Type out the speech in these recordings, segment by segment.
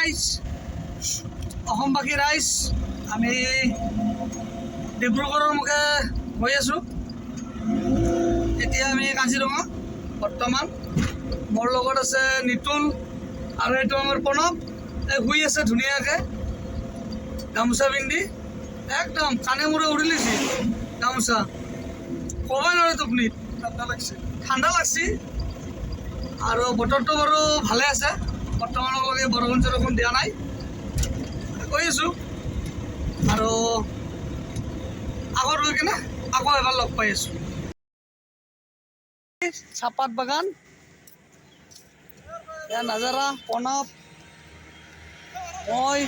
ৰাইজ, অসমবাসী ৰাইজ, আমি ডিব্ৰুগড়ৰ মুখে গৈ আছোঁ। এতিয়া আমি কাজিৰঙা বৰ্তমান। মোৰ লগত আছে নিতুল আৰু এইটো আমাৰ প্ৰণৱ। এই শুই আছে ধুনীয়াকৈ গামোচা পিন্ধি, একদম কাণে মূৰে উৰি লৈছে গামোচা। ক'বই নোৱাৰে টোপনিত, ঠাণ্ডা লাগছে। আৰু বতৰটো বাৰু ভালে আছে, বৰ্তমানলৈকে বৰষুণ চৰষুণ দিয়া নাই। গৈ আছোঁ আৰু আগত গৈ কিনে আকৌ এবাৰ লগ পাই আছোঁ। চাহপাত বাগান, এয়া নাজাৰা, প্ৰণৱ, মই।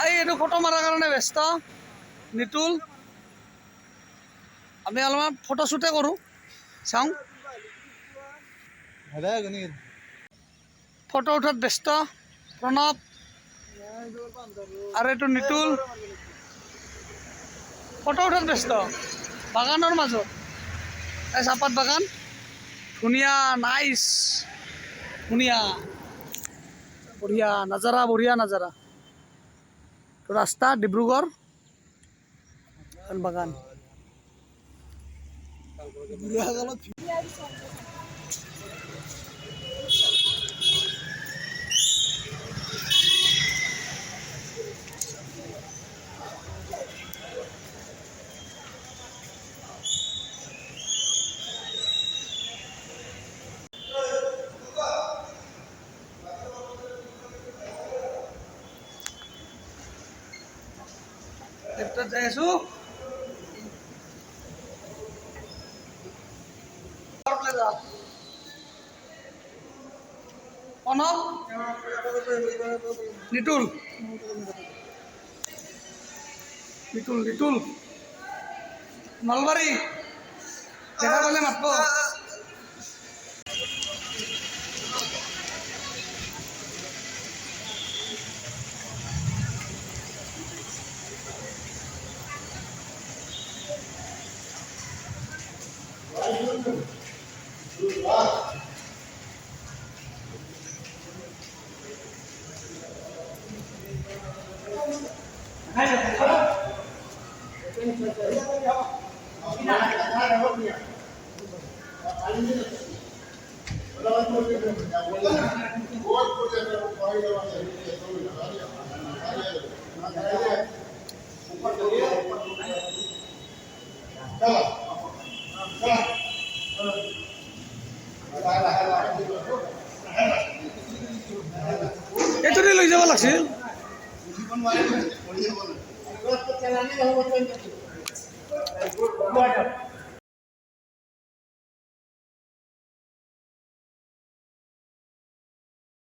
এইটো ফটো মাৰাৰ কাৰণে ব্যস্ত নিতুল। আমি অলপমান ফটোশ্বুটে কৰোঁ, চাওঁ। ফটো উঠাত ব্যস্ত প্ৰণৱ আৰু এইটো নিতুল। ফটো উঠাত ব্যস্ত বাগানৰ মাজত। এই চাহপাত বাগান ধুনীয়া, নাইচ, ধুনীয়া, বঢ়িয়া নাজাৰা, বঢ়িয়া নাজাৰা। ৰাস্তা ডিব্ৰুগড় বাগান। লেফ্টত যাই আছোঁ। প্ৰণৱ, নিতুল, নিতুল, নিতুল, নলবাৰী দেখা পালে মাতব। এইটোতে লৈ যাব লাগিছিল।